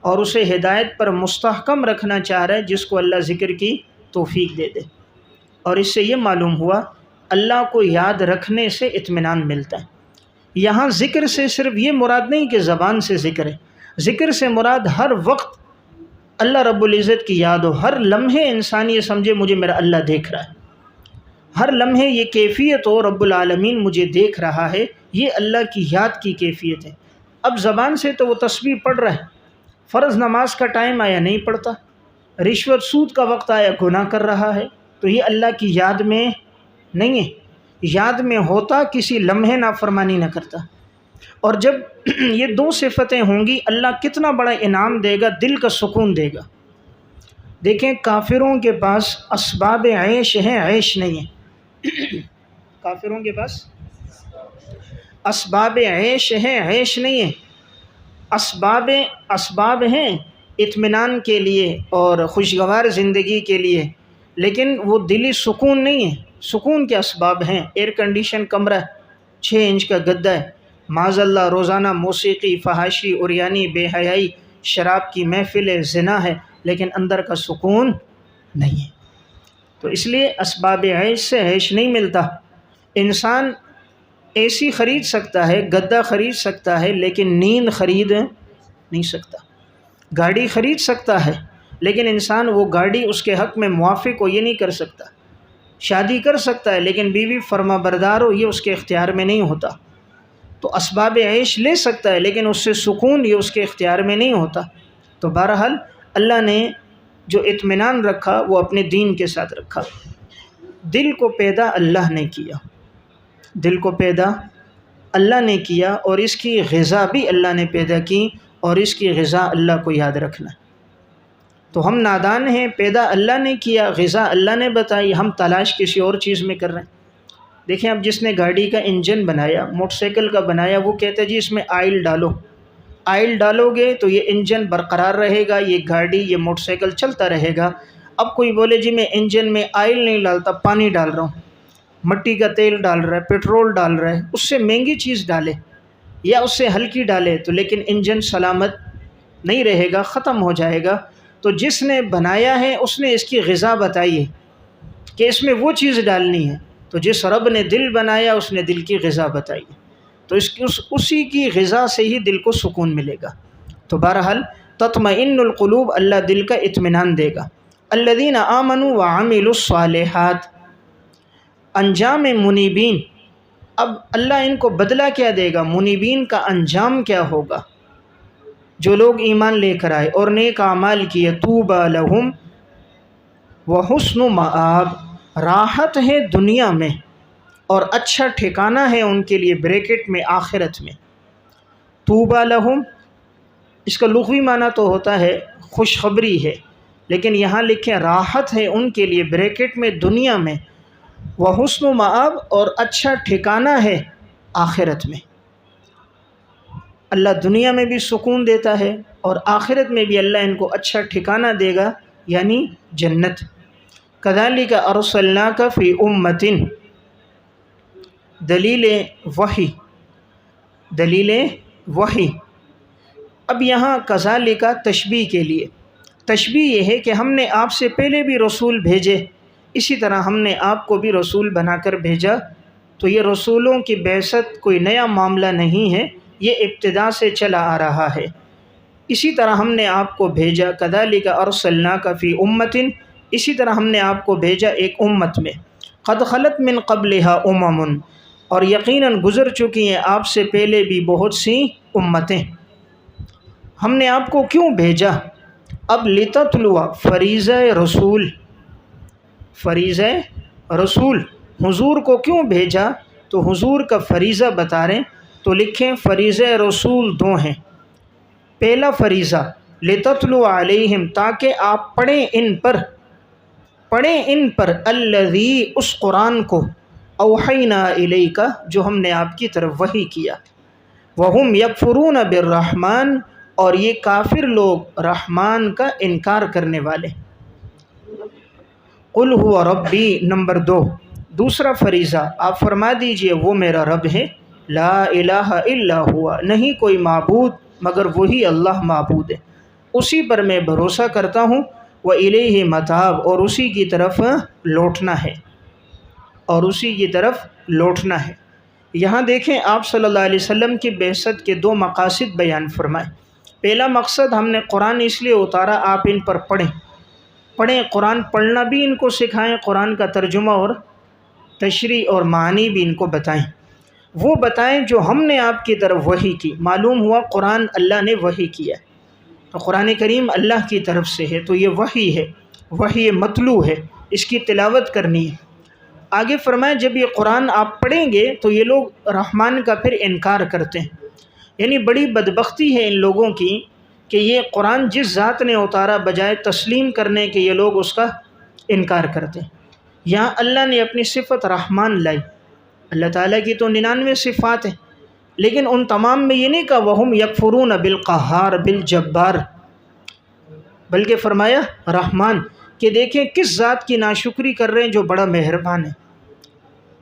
اور اسے ہدایت پر مستحکم رکھنا چاہ رہا ہے جس کو اللہ ذکر کی توفیق دے دے. اور اس سے یہ معلوم ہوا اللہ کو یاد رکھنے سے اطمینان ملتا ہے. یہاں ذکر سے صرف یہ مراد نہیں کہ زبان سے ذکر ہے، ذکر سے مراد ہر وقت اللہ رب العزت کی یاد ہو. ہر لمحے انسان یہ سمجھے مجھے میرا اللہ دیکھ رہا ہے، ہر لمحے یہ کیفیت ہو رب العالمین مجھے دیکھ رہا ہے، یہ اللہ کی یاد کی کیفیت ہے. اب زبان سے تو وہ تسبیح پڑھ رہا ہے، فرض نماز کا ٹائم آیا نہیں پڑھتا، رشوت سود کا وقت آیا گناہ کر رہا ہے، تو یہ اللہ کی یاد میں نہیں ہے. یاد میں ہوتا کسی لمحے نافرمانی نہ کرتا. اور جب یہ 2 صفتیں ہوں گی اللہ کتنا بڑا انعام دے گا، دل کا سکون دے گا. دیکھیں کافروں کے پاس اسباب عیش ہیں، عیش نہیں ہے. کافروں کے پاس اسباب عیش ہیں، عیش نہیں ہے. اسباب ہیں اطمینان کے لیے اور خوشگوار زندگی کے لیے، لیکن وہ دلی سکون نہیں ہے. سکون کے اسباب ہیں، ایئر کنڈیشن کمرہ، 6 انچ کا گدا ہے، معاذ اللہ روزانہ موسیقی، فحاشی، عریانی، بے حیائی، شراب کی محفل ہے، زنا ہے، لیکن اندر کا سکون نہیں ہے. تو اس لیے اسباب عیش سے عیش نہیں ملتا. انسان اے سی خرید سکتا ہے، گدا خرید سکتا ہے، لیکن نیند خرید نہیں سکتا. گاڑی خرید سکتا ہے لیکن انسان وہ گاڑی اس کے حق میں موافق ہو یہ نہیں کر سکتا. شادی کر سکتا ہے لیکن بیوی فرما بردار ہو یہ اس کے اختیار میں نہیں ہوتا. تو اسباب عیش لے سکتا ہے لیکن اس سے سکون یہ اس کے اختیار میں نہیں ہوتا. تو بہرحال اللہ نے جو اطمینان رکھا وہ اپنے دین کے ساتھ رکھا۔ دل کو پیدا اللہ نے کیا، دل کو پیدا اللہ نے کیا، اور اس کی غذا بھی اللہ نے پیدا کی، اور اس کی غذا اللہ کو یاد رکھنا۔ تو ہم نادان ہیں، پیدا اللہ نے کیا، غذا اللہ نے بتائی، ہم تلاش کسی اور چیز میں کر رہے ہیں۔ دیکھیں اب جس نے گاڑی کا انجن بنایا، موٹر سائیکل کا بنایا، وہ کہتا ہے جی اس میں آئل ڈالو، آئل ڈالو گے تو یہ انجن برقرار رہے گا، یہ گاڑی یہ موٹر سائیکل چلتا رہے گا۔ اب کوئی بولے جی میں انجن میں آئل نہیں ڈالتا، پانی ڈال رہا ہوں، مٹی کا تیل ڈال رہا ہے، پیٹرول ڈال رہا ہے، اس سے مہنگی چیز ڈالے یا اس سے ہلکی ڈالے تو لیکن انجن سلامت نہیں رہے گا، ختم ہو جائے گا۔ تو جس نے بنایا ہے اس نے اس کی غذا بتائی ہے کہ اس میں وہ چیز ڈالنی ہے، تو جس رب نے دل بنایا اس نے دل کی غذا بتائی، تو اسی کی غذا سے ہی دل کو سکون ملے گا۔ تو بہرحال تطمئن القلوب، اللہ دل کا اطمینان دے گا۔ الذین آمنوا وعملوا الصالحات، انجام منیبین، اب اللہ ان کو بدلہ کیا دے گا، منیبین کا انجام کیا ہوگا، جو لوگ ایمان لے کر آئے اور نیک اعمال کیے۔ طوبی لہم وحسن مآب، راحت ہے دنیا میں اور اچھا ٹھکانہ ہے ان کے لیے بریکٹ میں آخرت میں۔ طوبی لہم، اس کا لغوی معنی تو ہوتا ہے خوشخبری ہے، لیکن یہاں لکھیں راحت ہے ان کے لیے بریکٹ میں دنیا میں، وحسن مآب، اور اچھا ٹھکانہ ہے آخرت میں۔ اللہ دنیا میں بھی سکون دیتا ہے اور آخرت میں بھی اللہ ان کو اچھا ٹھکانہ دے گا، یعنی جنت۔ کذالک ارسلناک فی امۃ، دلیل وحی، دلیل وحی۔ اب یہاں کذالک تشبیہ کے لیے، تشبیہ یہ ہے کہ ہم نے آپ سے پہلے بھی رسول بھیجے، اسی طرح ہم نے آپ کو بھی رسول بنا کر بھیجا۔ تو یہ رسولوں کی بعثت کوئی نیا معاملہ نہیں ہے، یہ ابتدا سے چلا آ رہا ہے۔ اسی طرح ہم نے آپ کو بھیجا، کذالک ارسلناک فی امۃ، اسی طرح ہم نے آپ کو بھیجا ایک امت میں، قد خلت من قبلھا امم، اور یقیناً گزر چکی ہیں آپ سے پہلے بھی بہت سی امتیں۔ ہم نے آپ کو کیوں بھیجا؟ اب لتتلو، فریضہ رسول، فریضہ رسول، حضور کو کیوں بھیجا؟ تو حضور کا فریضہ بتا رہے ہیں، تو لکھیں فریضہ رسول دو ہیں۔ پہلا فریضہ لتتلو علیہم، تاکہ آپ پڑھیں ان پر، پڑھیں ان پر، الذی، اس قرآن کو، اوحینا الیک، جو ہم نے آپ کی طرف وحی کیا، وہم یکفرون بالرحمن، اور یہ کافر لوگ رحمان کا انکار کرنے والے۔ قل هو ربی، نمبر 2، دوسرا فریضہ آپ فرما دیجئے وہ میرا رب ہے، لا الہ الا ہوا، نہیں کوئی معبود مگر وہی اللہ معبود ہے، اسی پر میں بھروسہ کرتا ہوں، وَإِلَيْهِ مَتَابٌ، اور اسی کی طرف لوٹنا ہے، اور اسی کی طرف لوٹنا ہے۔ یہاں دیکھیں آپ صلی اللہ علیہ وسلم کی بعثت کے 2 مقاصد بیان فرمائے۔ پہلا مقصد، ہم نے قرآن اس لیے اتارا آپ ان پر پڑھیں، قرآن پڑھنا بھی ان کو سکھائیں، قرآن کا ترجمہ اور تشریح اور معنی بھی ان کو بتائیں، وہ بتائیں جو ہم نے آپ کی طرف وحی کی۔ معلوم ہوا قرآن اللہ نے وحی کیا، تو قرآن کریم اللہ کی طرف سے ہے، تو یہ وحی ہے، وحی مطلوع ہے، اس کی تلاوت کرنی ہے۔ آگے فرمائیں جب یہ قرآن آپ پڑھیں گے تو یہ لوگ رحمان کا پھر انکار کرتے ہیں، یعنی بڑی بدبختی ہے ان لوگوں کی کہ یہ قرآن جس ذات نے اتارا بجائے تسلیم کرنے کے یہ لوگ اس کا انکار کرتے ہیں۔ یہاں اللہ نے اپنی صفت رحمان لائی، اللہ تعالیٰ کی تو 99 صفات ہیں، لیکن ان تمام میں یہ نہیں کہا وَهُمْ يَكْفُرُونَ بِالْقَهَّارِ بِالْجَبَّارِ، بلکہ فرمایا رحمان، کہ دیکھیں کس ذات کی ناشکری کر رہے ہیں جو بڑا مہربان ہے،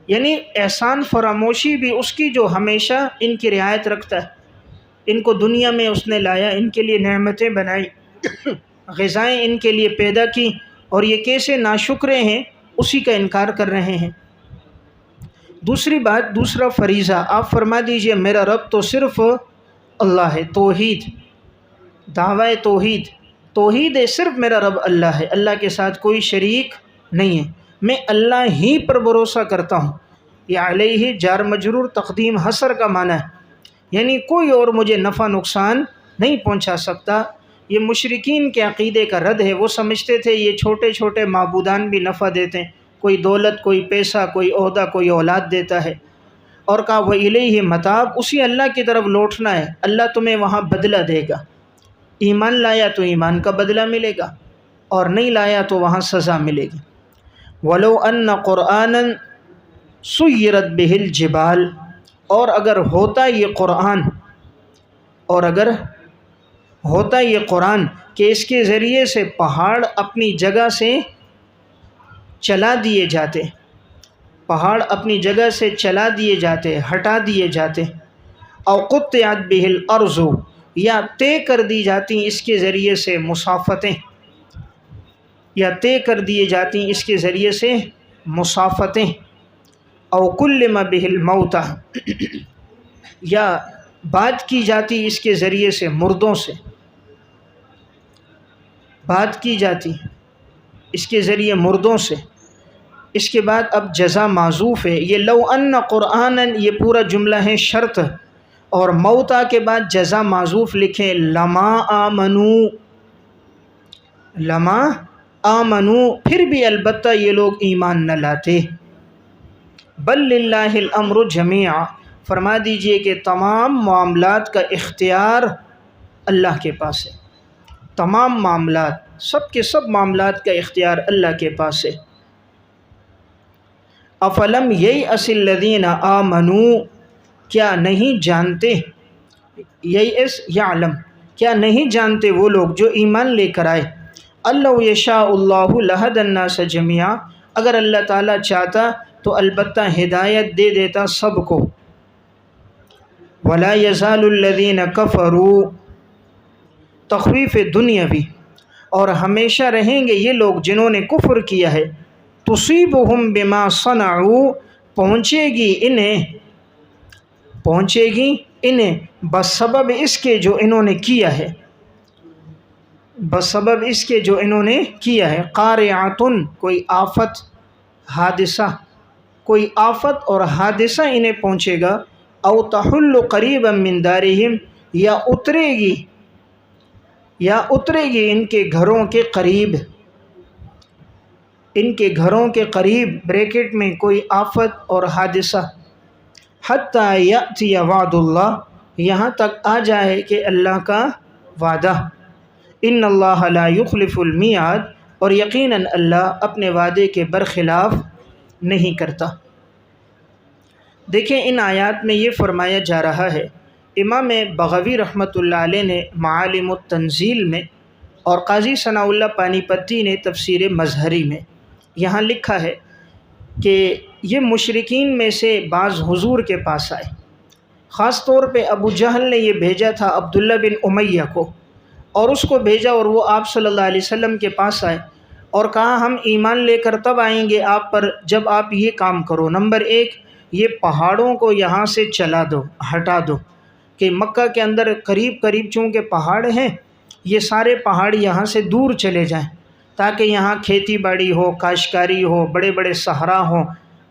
یعنی احسان فراموشی بھی اس کی جو ہمیشہ ان کی رعایت رکھتا ہے۔ ان کو دنیا میں اس نے لایا، ان کے لیے نعمتیں بنائی، غذائیں ان کے لیے پیدا کی، اور یہ کیسے ناشکرے ہیں، اسی کا انکار کر رہے ہیں۔ دوسری بات، دوسرا فریضہ آپ فرما دیجئے میرا رب تو صرف اللہ ہے، توحید، دعوی توحید، توحید ہے، صرف میرا رب اللہ ہے، اللہ کے ساتھ کوئی شریک نہیں ہے، میں اللہ ہی پر بھروسہ کرتا ہوں۔ یہ علیہ جار مجرور تقدیم حصر کا معنی ہے، یعنی کوئی اور مجھے نفع نقصان نہیں پہنچا سکتا، یہ مشرکین کے عقیدے کا رد ہے۔ وہ سمجھتے تھے یہ چھوٹے چھوٹے معبودان بھی نفع دیتے ہیں، کوئی دولت، کوئی پیسہ، کوئی عہدہ، کوئی اولاد دیتا ہے، اور کہا وَإِلَيْهِ مَتَابٌ، اسی اللہ کی طرف لوٹنا ہے، اللہ تمہیں وہاں بدلہ دے گا۔ ایمان لایا تو ایمان کا بدلہ ملے گا، اور نہیں لایا تو وہاں سزا ملے گی۔ وَلَوْ أَنَّ قُرْآنًا سُيِّرَتْ بِهِ الْجِبَالُ، اور اگر ہوتا یہ قرآن، اور اگر ہوتا یہ قرآن کہ اس کے ذریعے سے پہاڑ اپنی جگہ سے چلا دیے جاتے، پہاڑ اپنی جگہ سے چلا دیے جاتے، ہٹا دیے جاتے، او قطعت بہ الارض، یا طے کر دی جاتی اس کے ذریعے سے مسافتیں، یا طے کر دیے جاتی اس کے ذریعے سے مسافتیں، او کلم بہ الموتى، یا بات کی جاتی اس کے ذریعے سے مردوں سے، بات کی جاتی اس کے ذریعے مردوں سے۔ اس کے بعد اب جزا معذوف ہے، یہ لو ان قرآنا، یہ پورا جملہ ہے شرط، اور موتا کے بعد جزا معذوف لکھیں لما آمنو، لما آمنو، پھر بھی البتہ یہ لوگ ایمان نہ لاتے۔ بل للہ الامر جمیعا، فرما دیجئے کہ تمام معاملات کا اختیار اللہ کے پاس ہے، تمام معاملات، سب کے سب معاملات کا اختیار اللہ کے پاس ہے۔ افلم ییأس الذین آمنوا، کیا نہیں جانتے، ییأس یعلم، کیا نہیں جانتے وہ لوگ جو ایمان لے کر آئے، اللہ یشاء اللہ لہدی الناس جمیعا، اگر اللہ تعالیٰ چاہتا تو البتہ ہدایت دے دیتا سب کو۔ ولا یزال الذین کفروا، تخویف دنیاوی، اور ہمیشہ رہیں گے یہ لوگ جنہوں نے کفر کیا ہے، تصیبہم بما صنعوا، پہنچے گی انہیں بسبب اس کے جو انہوں نے کیا ہے، بسبب اس کے جو انہوں نے کیا ہے، قارعۃن، کوئی آفت، حادثہ، کوئی آفت اور حادثہ انہیں پہنچے گا، او تحل قریبا من دارہم، یا اترے گی ان کے گھروں کے قریب، ان کے گھروں کے قریب، بریکٹ میں کوئی آفت اور حادثہ، حتی یأتی وعد اللہ، یہاں تک آ جائے کہ اللہ کا وعدہ، ان اللہ لا یخلف المیعاد، اور یقیناً اللہ اپنے وعدے کے برخلاف نہیں کرتا۔ دیکھیں ان آیات میں یہ فرمایا جا رہا ہے، امام بغوی رحمۃ اللہ علیہ نے معالم التنزیل میں، اور قاضی ثناء اللہ پانی پتی نے تفسیر مظہری میں یہاں لکھا ہے کہ یہ مشرکین میں سے بعض حضور کے پاس آئے، خاص طور پہ ابو جہل نے یہ بھیجا تھا عبداللہ بن امیہ کو، اور اس کو بھیجا اور وہ آپ صلی اللہ علیہ وسلم کے پاس آئے اور کہا ہم ایمان لے کر تب آئیں گے آپ پر جب آپ یہ کام کرو، نمبر ایک، یہ پہاڑوں کو یہاں سے چلا دو، ہٹا دو، کہ مکہ کے اندر قریب قریب چونکہ پہاڑ ہیں، یہ سارے پہاڑ یہاں سے دور چلے جائیں تاکہ یہاں کھیتی باڑی ہو، کاشتکاری ہو، بڑے بڑے صحرا ہوں۔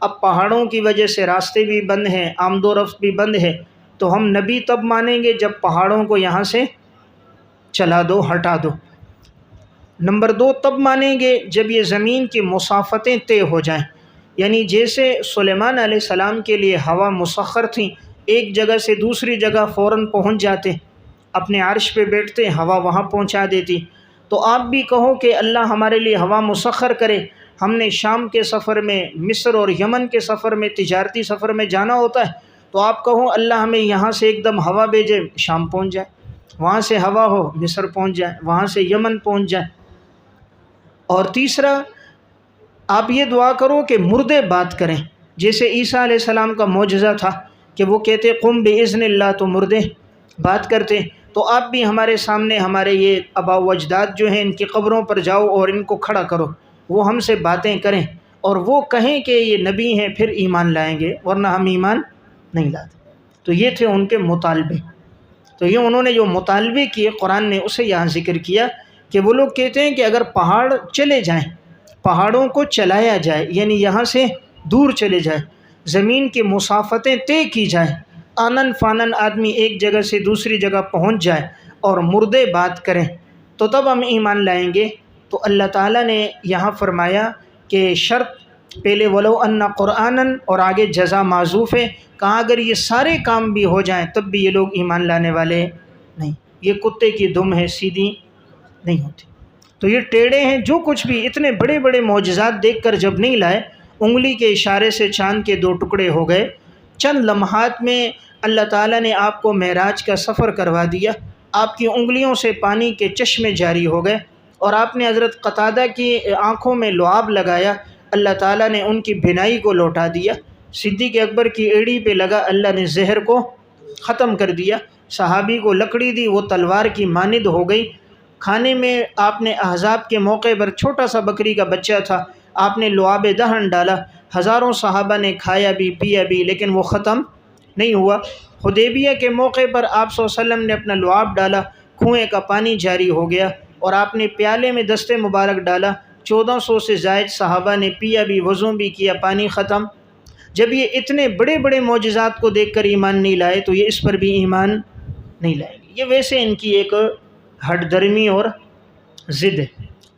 اب پہاڑوں کی وجہ سے راستے بھی بند ہیں، آمد و رفت بھی بند ہے، تو ہم نبی تب مانیں گے جب پہاڑوں کو یہاں سے چلا دو، ہٹا دو۔ نمبر دو، تب مانیں گے جب یہ زمین کی مسافتیں طے ہو جائیں، یعنی جیسے سلیمان علیہ السلام کے لیے ہوا مسخر تھیں، ایک جگہ سے دوسری جگہ فوراً پہنچ جاتے، اپنے عرش پہ بیٹھتے، ہوا وہاں پہنچا دیتی، تو آپ بھی کہو کہ اللہ ہمارے لیے ہوا مسخر کرے، ہم نے شام کے سفر میں، مصر اور یمن کے سفر میں، تجارتی سفر میں جانا ہوتا ہے، تو آپ کہو اللہ ہمیں یہاں سے ایک دم ہوا بھیجے، شام پہنچ جائے، وہاں سے ہوا ہو مصر پہنچ جائے، وہاں سے یمن پہنچ جائے۔ اور تیسرا، آپ یہ دعا کرو کہ مردے بات کریں، جیسے عیسیٰ علیہ السلام کا معجزہ تھا کہ وہ کہتے قم بإذن اللہ، تو مردے بات کرتے، تو آپ بھی ہمارے سامنے ہمارے یہ آباء و اجداد جو ہیں ان کی قبروں پر جاؤ اور ان کو کھڑا کرو، وہ ہم سے باتیں کریں اور وہ کہیں کہ یہ نبی ہیں، پھر ایمان لائیں گے، ورنہ ہم ایمان نہیں لاتے۔ تو یہ تھے ان کے مطالبے، تو یہ انہوں نے جو مطالبے کیے قرآن نے اسے یہاں ذکر کیا کہ وہ لوگ کہتے ہیں کہ اگر پہاڑ چلے جائیں، پہاڑوں کو چلایا جائے، یعنی یہاں سے دور چلے جائے، زمین کی مسافتیں طے کی جائیں، آنن فانن آدمی ایک جگہ سے دوسری جگہ پہنچ جائے اور مردے بات کریں، تو تب ہم ایمان لائیں گے۔ تو اللہ تعالیٰ نے یہاں فرمایا کہ شرط پہلے ولو ان قرآنًا اور آگے جزا معذوف ہے، کہا اگر یہ سارے کام بھی ہو جائیں تب بھی یہ لوگ ایمان لانے والے نہیں، یہ کتے کی دم ہے، سیدھی نہیں ہوتی۔ تو یہ ٹیڑھے ہیں، جو کچھ بھی اتنے بڑے بڑے معجزات دیکھ کر جب نہیں لائے، انگلی کے اشارے سے چاند کے 2 ٹکڑے ہو گئے، چند لمحات میں اللہ تعالیٰ نے آپ کو معراج کا سفر کروا دیا، آپ کی انگلیوں سے پانی کے چشمے جاری ہو گئے، اور آپ نے حضرت قتادہ کی آنکھوں میں لعاب لگایا، اللہ تعالیٰ نے ان کی بینائی کو لوٹا دیا، صدیق اکبر کی ایڑی پہ لگا، اللہ نے زہر کو ختم کر دیا، صحابی کو لکڑی دی، وہ تلوار کی مانند ہو گئی، کھانے میں آپ نے احزاب کے موقع پر چھوٹا سا بکری کا بچہ تھا، آپ نے لعاب دہن ڈالا، ہزاروں صحابہ نے کھایا بھی پیا بھی، لیکن وہ ختم نہیں ہوا۔ حدیبیہ کے موقع پر آپ صلی اللہ علیہ وسلم نے اپنا لعاب ڈالا، کنویں کا پانی جاری ہو گیا، اور آپ نے پیالے میں دست مبارک ڈالا، 1400 سے زائد صحابہ نے پیا بھی، وضو بھی کیا، پانی ختم۔ جب یہ اتنے بڑے بڑے معجزات کو دیکھ کر ایمان نہیں لائے تو یہ اس پر بھی ایمان نہیں لائیں گے۔ یہ ویسے ان کی ایک ہٹ درمی اور ضد ہے،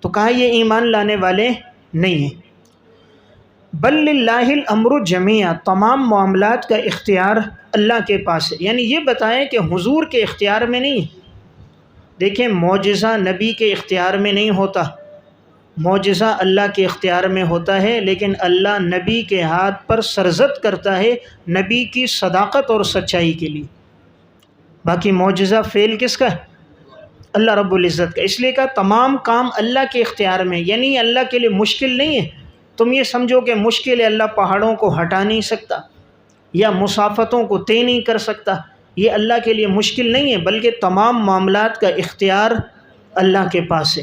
تو کہا یہ ایمان لانے والے نہیں ہیں۔ بل للہ الامر جمیعا، تمام معاملات کا اختیار اللہ کے پاس ہے، یعنی یہ بتائیں کہ حضور کے اختیار میں نہیں ہے۔ دیکھیں معجزہ نبی کے اختیار میں نہیں ہوتا، معجزہ اللہ کے اختیار میں ہوتا ہے، لیکن اللہ نبی کے ہاتھ پر سرزد کرتا ہے نبی کی صداقت اور سچائی کے لیے۔ باقی معجزہ فعل کس کا ہے؟ اللہ رب العزت کا۔ اس لیے کہا تمام کام اللہ کے اختیار میں، یعنی اللہ کے لیے مشکل نہیں ہے۔ تم یہ سمجھو کہ مشکل ہے، اللہ پہاڑوں کو ہٹا نہیں سکتا یا مسافتوں کو طے نہیں کر سکتا، یہ اللہ کے لیے مشکل نہیں ہے، بلکہ تمام معاملات کا اختیار اللہ کے پاس ہے۔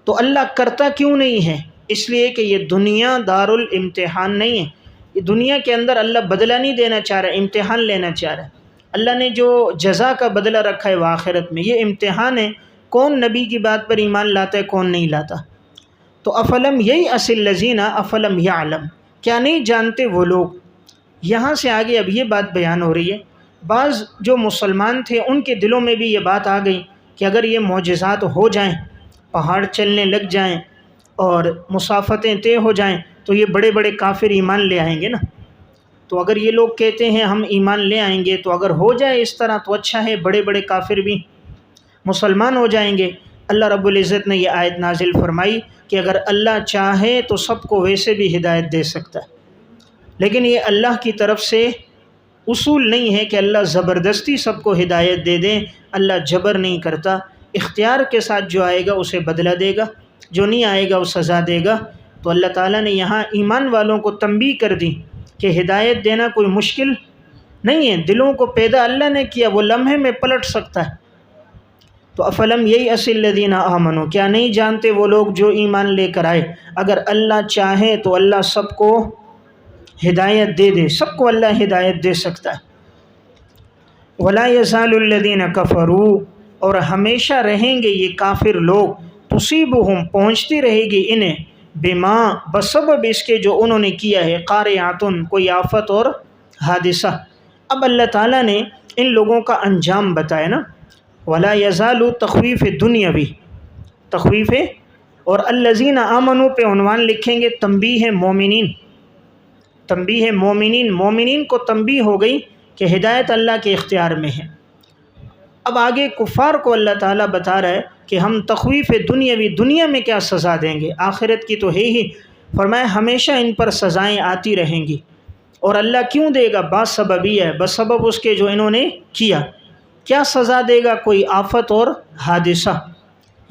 تو اللہ کرتا کیوں نہیں ہے؟ اس لیے کہ یہ دنیا دارالامتحان نہیں ہے، یہ دنیا کے اندر اللہ بدلہ نہیں دینا چاہ رہا، امتحان لینا چاہ رہا ہے۔ اللہ نے جو جزا کا بدلہ رکھا ہے وہ آخرت میں، یہ امتحان ہے، کون نبی کی بات پر ایمان لاتا ہے، کون نہیں لاتا۔ تو افلم ییأس الذین افلم یعلم، کیا نہیں جانتے وہ لوگ۔ یہاں سے آگے اب یہ بات بیان ہو رہی ہے، بعض جو مسلمان تھے ان کے دلوں میں بھی یہ بات آ گئی کہ اگر یہ معجزات ہو جائیں، پہاڑ چلنے لگ جائیں اور مسافتیں طے ہو جائیں تو یہ بڑے بڑے کافر ایمان لے آئیں گے نا۔ تو اگر یہ لوگ کہتے ہیں ہم ایمان لے آئیں گے، تو اگر ہو جائے اس طرح تو اچھا ہے، بڑے بڑے کافر بھی مسلمان ہو جائیں گے۔ اللہ رب العزت نے یہ آیت نازل فرمائی کہ اگر اللہ چاہے تو سب کو ویسے بھی ہدایت دے سکتا ہے، لیکن یہ اللہ کی طرف سے اصول نہیں ہے کہ اللہ زبردستی سب کو ہدایت دے دیں، اللہ جبر نہیں کرتا، اختیار کے ساتھ جو آئے گا اسے بدلہ دے گا، جو نہیں آئے گا وہ سزا دے گا۔ تو اللہ تعالیٰ نے یہاں ایمان والوں کو تنبیہ کر دی کہ ہدایت دینا کوئی مشکل نہیں ہے، دلوں کو پیدا اللہ نے کیا، وہ لمحے میں پلٹ سکتا ہے۔ تو افلم ییأس الذین آمنوا، کیا نہیں جانتے وہ لوگ جو ایمان لے کر آئے، اگر اللہ چاہے تو اللہ سب کو ہدایت دے دے، سب کو اللہ ہدایت دے سکتا ہے۔ ولا یزال الذین کفروا، اور ہمیشہ رہیں گے یہ کافر لوگ، تصیبہم پہنچتی رہے گی انہیں، بما بسبب اس کے جو انہوں نے کیا ہے، قارعۃ کوئی آفت اور حادثہ۔ اب اللہ تعالیٰ نے ان لوگوں کا انجام بتایا نا، ولا یزال تخویف دنیاوی، تخویف اور الذین آمنوا پہ عنوان لکھیں گے تنبیہ مومنین، تنبیہ مومنین، مومنین کو تنبیہ ہو گئی کہ ہدایت اللہ کے اختیار میں ہے۔ اب آگے کفار کو اللہ تعالیٰ بتا رہا ہے کہ ہم تخویف دنیاوی، دنیا میں کیا سزا دیں گے، آخرت کی تو ہے ہی، فرمایا ہمیشہ ان پر سزائیں آتی رہیں گی۔ اور اللہ کیوں دے گا؟ باسببی ہے، بسبب اس کے جو انہوں نے کیا۔ کیا سزا دے گا؟ کوئی آفت اور حادثہ۔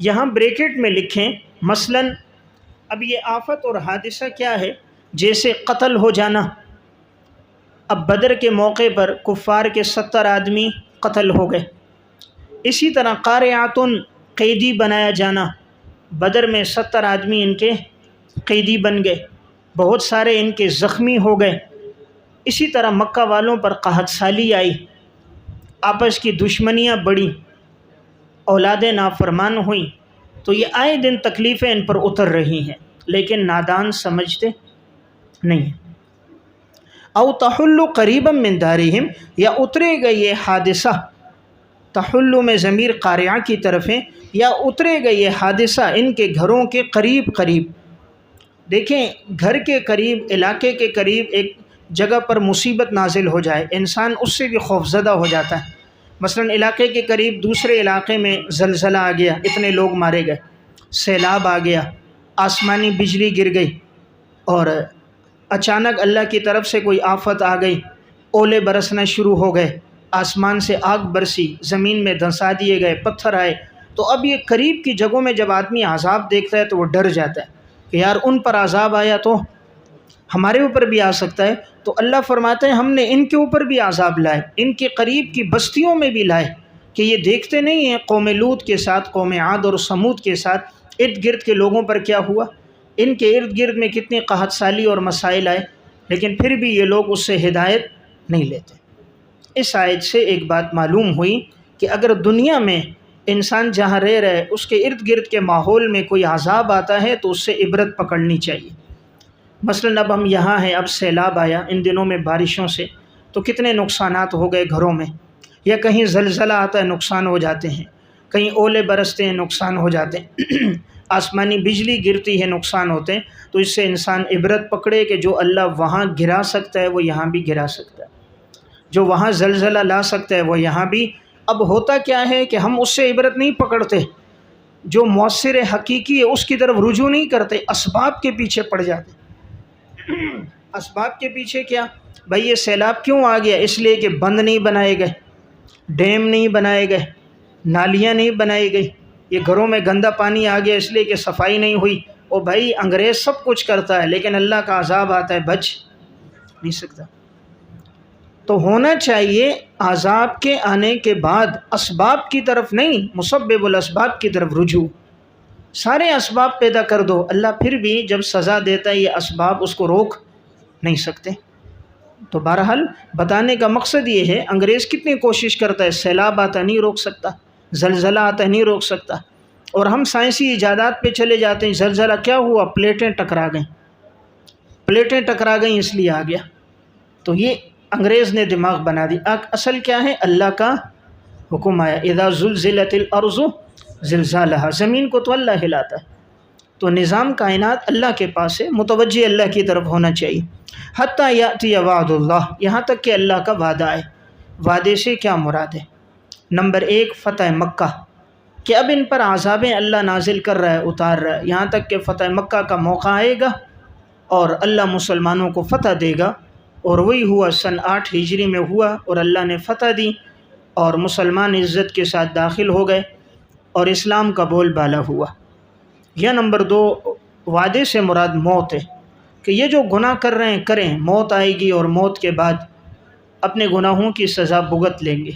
یہاں بریکٹ میں لکھیں مثلا اب یہ آفت اور حادثہ کیا ہے؟ جیسے قتل ہو جانا، اب بدر کے موقع پر کفار کے 70 آدمی قتل ہو گئے۔ اسی طرح قارعۃ قیدی بنایا جانا، بدر میں 70 آدمی ان کے قیدی بن گئے، بہت سارے ان کے زخمی ہو گئے۔ اسی طرح مکہ والوں پر قحط سالی آئی، آپس کی دشمنیاں بڑھیں، اولاد نافرمان ہوئیں، تو یہ آئے دن تکلیفیں ان پر اتر رہی ہیں، لیکن نادان سمجھتے نہیں۔ او تحل قریبا من دارہم، یا اترے گا یہ حادثہ تحلّ میں ضمیر قاریہ کی طرف ہے، یا اترے گا یہ حادثہ ان کے گھروں کے قریب قریب۔ دیکھیں، گھر کے قریب، علاقے کے قریب ایک جگہ پر مصیبت نازل ہو جائے، انسان اس سے بھی خوفزدہ ہو جاتا ہے۔ مثلا علاقے کے قریب دوسرے علاقے میں زلزلہ آ گیا، اتنے لوگ مارے گئے، سیلاب آ گیا، آسمانی بجلی گر گئی، اور اچانک اللہ کی طرف سے کوئی آفت آ گئی، اولے برسنا شروع ہو گئے، آسمان سے آگ برسی، زمین میں دھنسا دیے گئے، پتھر آئے، تو اب یہ قریب کی جگہوں میں جب آدمی عذاب دیکھتا ہے تو وہ ڈر جاتا ہے کہ یار ان پر عذاب آیا تو ہمارے اوپر بھی آ سکتا ہے۔ تو اللہ فرماتے ہیں ہم نے ان کے اوپر بھی عذاب لائے، ان کے قریب کی بستیوں میں بھی لائے، کہ یہ دیکھتے نہیں ہیں قوم لوط کے ساتھ، قوم عاد اور سمود کے ساتھ ارد گرد کے لوگوں پر کیا ہوا، ان کے ارد گرد میں کتنی قحط سالی اور مسائل آئے، لیکن پھر بھی یہ لوگ اس سے ہدایت نہیں لیتے۔ اس آیت سے ایک بات معلوم ہوئی کہ اگر دنیا میں انسان جہاں رہ رہا ہے اس کے ارد گرد کے ماحول میں کوئی عذاب آتا ہے تو اس سے عبرت پکڑنی چاہیے۔ مثلا اب ہم یہاں ہیں، اب سیلاب آیا ان دنوں میں بارشوں سے، تو کتنے نقصانات ہو گئے گھروں میں، یا کہیں زلزلہ آتا ہے نقصان ہو جاتے ہیں، کہیں اولے برستے ہیں نقصان ہو جاتے ہیں، آسمانی بجلی گرتی ہے نقصان ہوتے ہیں۔ تو اس سے انسان عبرت پکڑے کہ جو اللہ وہاں گرا سکتا ہے وہ یہاں بھی گرا سکتا ہے، جو وہاں زلزلہ لا سکتا ہے وہ یہاں بھی۔ اب ہوتا کیا ہے کہ ہم اس سے عبرت نہیں پکڑتے، جو مؤثر حقیقی ہے اس کی طرف رجوع نہیں کرتے، اسباب کے پیچھے پڑ جاتے۔ اسباب کے پیچھے کیا؟ بھئی یہ سیلاب کیوں آ گیا؟ اس لیے کہ بند نہیں بنائے گئے، ڈیم نہیں بنائے گئے، نالیاں نہیں بنائی گئی، یہ گھروں میں گندا پانی آ گیا اس لیے کہ صفائی نہیں ہوئی۔ او بھائی انگریز سب کچھ کرتا ہے لیکن اللہ کا عذاب آتا ہے بچ نہیں سکتا۔ تو ہونا چاہیے عذاب کے آنے کے بعد اسباب کی طرف نہیں، مسبب الاسباب کی طرف رجوع۔ سارے اسباب پیدا کر دو، اللہ پھر بھی جب سزا دیتا ہے یہ اسباب اس کو روک نہیں سکتے۔ تو بہرحال بتانے کا مقصد یہ ہے، انگریز کتنی کوشش کرتا ہے، سیلاب آتا نہیں روک سکتا، زلزلہ آتا نہیں روک سکتا، اور ہم سائنسی ایجادات پہ چلے جاتے ہیں۔ زلزلہ کیا ہوا؟ پلیٹیں ٹکرا گئیں، پلیٹیں ٹکرا گئیں اس لیے آ گیا۔ تو یہ انگریز نے دماغ بنا دی۔ اصل کیا ہے؟ اللہ کا حکم آیا، اذا زلزلت الارض زلزالہا، زمین کو تو اللہ ہلاتا ہے۔ تو نظام کائنات اللہ کے پاس ہے، متوجہ اللہ کی طرف ہونا چاہیے۔ حتیٰ یأتی وعد اللہ، یہاں تک کہ اللہ کا وعدہ آئے۔ وعدے سے کیا مراد ہے؟ نمبر 1 فتح مکہ، کہ اب ان پر عذابیں اللہ نازل کر رہا ہے، اتار رہا ہے، یہاں تک کہ فتح مکہ کا موقع آئے گا اور اللہ مسلمانوں کو فتح دے گا۔ اور وہی ہوا، سن 8 ہجری میں ہوا، اور اللہ نے فتح دی اور مسلمان عزت کے ساتھ داخل ہو گئے اور اسلام کا بول بالا ہوا۔ یا نمبر 2 وعدے سے مراد موت ہے، کہ یہ جو گناہ کر رہے ہیں کریں، موت آئے گی اور موت کے بعد اپنے گناہوں کی سزا بھگت لیں گے۔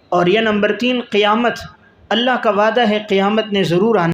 اور یہ نمبر 3 قیامت، اللہ کا وعدہ ہے قیامت نے ضرور آنا۔